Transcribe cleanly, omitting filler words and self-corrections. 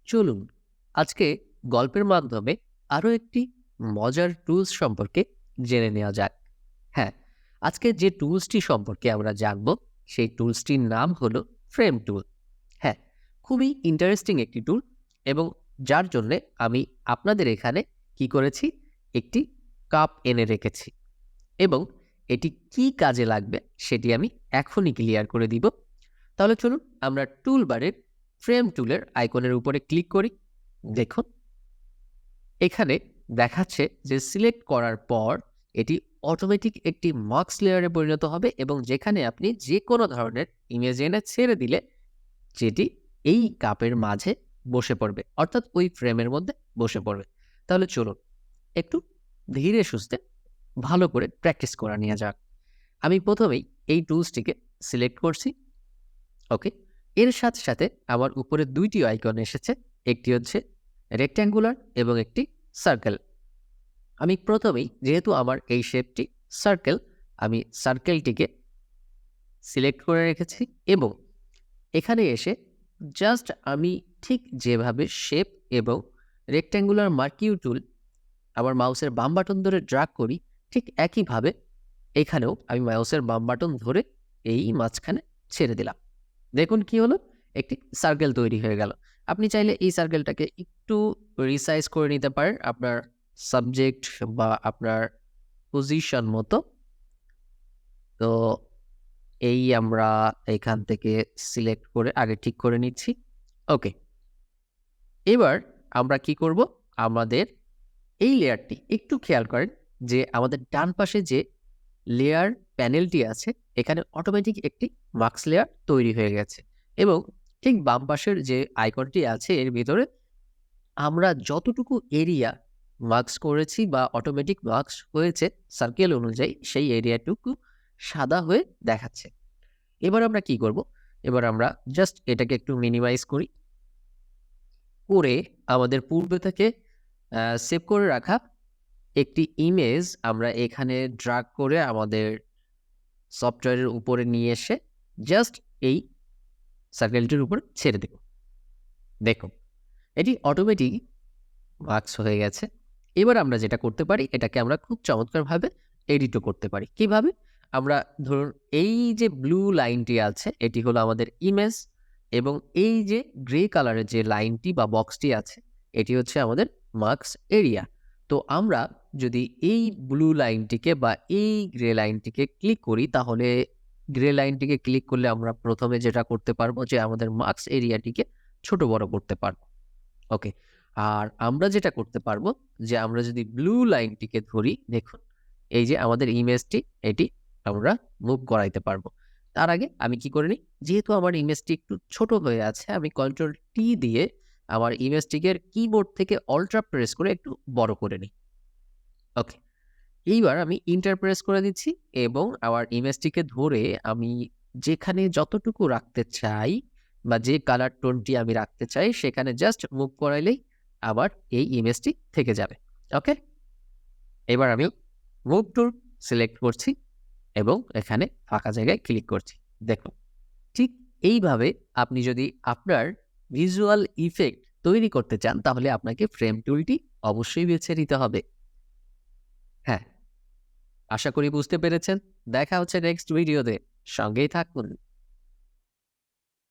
চলুন আজকে গল্পের মাধ্যমে আরো একটি মজার টুলস সম্পর্কে জেনে নেওয়া যাক। হ্যাঁ, আজকে যে টুলসটি সম্পর্কে আমরা জানব সেই টুলসটির নাম হলো ফ্রেম টুল। হ্যাঁ, খুবই ইন্টারেস্টিং একটি টুল এবং যার জন্য আমি আপনাদের এখানে কি করেছি, একটি কাপ এনে রেখেছি এবং এটি কি কাজে লাগবে সেটি আমি এখনই ক্লিয়ার করে দিব। তাহলে চলুন আমরা টুল বারের ফ্রেম টুলের আইকনের উপরে ক্লিক করি। দেখুন এখানে দেখাচ্ছে যে সিলেক্ট করার পর এটি অটোমেটিক একটি মাস্ক লেয়ারে পরিণত হবে এবং যেখানে আপনি যে কোনো ধরনের ইমেজ এনে ছেড়ে দিলে যেটি এই কাপের মাঝে বসে পড়বে, অর্থাৎ ওই ফ্রেমের মধ্যে বসে পড়বে। তাহলে চলুন একটু ধীরে সুস্থে ভালো করে প্র্যাকটিস করা নিয়ে যাক। আমি প্রথমেই এই টুলসটিকে সিলেক্ট করছি। ওকে, এর সাথে সাথে আমার উপরে দুইটি আইকন এসেছে, একটি হচ্ছে রেক্ট্যাঙ্গুলার এবং একটি সার্কেল। আমি প্রথমেই যেহেতু আমার এই শেপটি সার্কেল, আমি সার্কেলটিকে সিলেক্ট করে রেখেছি এবং এখানে এসে জাস্ট আমি ঠিক যেভাবে শেপ এবং রেক্ট্যাঙ্গুলার মার্কিউ টুল আমার মাউসের বাম বাটন ধরে ড্র্যাগ করি, ঠিক একইভাবে এখানেও আমি মাউসের বাম বাটন ধরে এই মাঝখানে ছেড়ে দিলাম। দেখুন কি হলো, একটি সার্কেল তৈরি হয়ে গেল। আপনি চাইলে এই সার্কেলটাকে একটু রিসাইজ করে নিতে পারেন আপনার সাবজেক্ট বা আপনার পজিশন মতো। তো এই আমরা এখান থেকে সিলেক্ট করে আগে ঠিক করে নিচ্ছি। ওকে, এবার আমরা কি করব, আমাদের এই লেয়ারটি একটু খেয়াল করেন যে আমাদের ডান পাশে যে লেয়ার প্যানেলটি আছে এখানে অটোমেটিক একটি মাস্ক লেয়ার তৈরি হয়ে গেছে এবং ঠিক বাম পাশের যে আইকনটি আছে এর ভিতরে আমরা যতটুকু এরিয়া মার্কস করেছি বা অটোমেটিক মার্কস হয়েছে সার্কেল অনুযায়ী সেই এরিয়াটুকু সাদা হয়ে দেখাচ্ছে। এবার আমরা কি করব, এবার আমরা জাস্ট এটাকে একটু মিনিমাইজ করি, করে আমাদের পূর্বে থেকে সেভ করে রাখা একটি ইমেজ আমরা এখানে ড্র্যাগ করে আমাদের সফটওয়্যারের উপরে নিয়ে এসে জাস্ট এই সার্কেলটির উপর ছেড়ে দেব। দেখুন এটি অটোমেটিক মার্কস হয়ে গেছে। এবার আমরা যেটা করতে পারি, এটাকে আমরা খুব চমৎকারভাবে এডিটও করতে পারি। কিভাবে? আমরা ধরুন এই যে ব্লু লাইনটি আছে এটি হলো আমাদের ইমেজ এবং এই যে গ্রে কালারের যে লাইনটি বা বক্সটি আছে এটি হচ্ছে আমাদের মার্কস এরিয়া। তো আমরা যদি এই ব্লু লাইনটিকে বা এই গ্রে লাইনটিকে ক্লিক করি, তাহলে গ্রে লাইনটিকে ক্লিক করলে আমরা প্রথমে যেটা করতে পারবো যে আমাদের মার্কস এরিয়াটিকে ছোট বড় করতে পারবো। ওকে, আর আমরা যেটা করতে পারবো যে আমরা যদি ব্লু লাইনটিকে ধরি, দেখুন এই যে আমাদের ইমেজটি এটি আমরা মুভ করাইতে পারবো। তার আগে আমি কি করে নিই, যেহেতু আমার ইমেজটি একটু ছোট হয়ে আছে আমি কন্ট্রোল টি দিয়ে আমার ইমেজটিকে কিবোর্ড থেকে অল্ট্রা প্রেস করে একটু বড় করে নিই। ওকে, এইবার আমি ইন্টার প্রেস করে দিচ্ছি এবং আমার ইমেজটিকে ধরে আমি যেখানে যতটুকু রাখতে চাই বা যে কালার টোনটি আমি রাখতে চাই সেখানে জাস্ট মুভ করাইলেই আবার এই ইমেজটি থেকে যাবে। ওকে, এবার আমি মুভ টুল সিলেক্ট করছি এবং এখানে ফাঁকা জায়গায় ক্লিক করছি। দেখুন ঠিক এইভাবে আপনি যদি আপনার ভিজুয়াল ইফেক্ট তৈরি করতে চান তাহলে আপনাকে ফ্রেম টুলটি অবশ্যই বেছে নিতে হবে। হ্যাঁ, আশা করি বুঝতে পেরেছেন। দেখা হচ্ছে নেক্সট ভিডিওতে, সঙ্গেই থাকুন।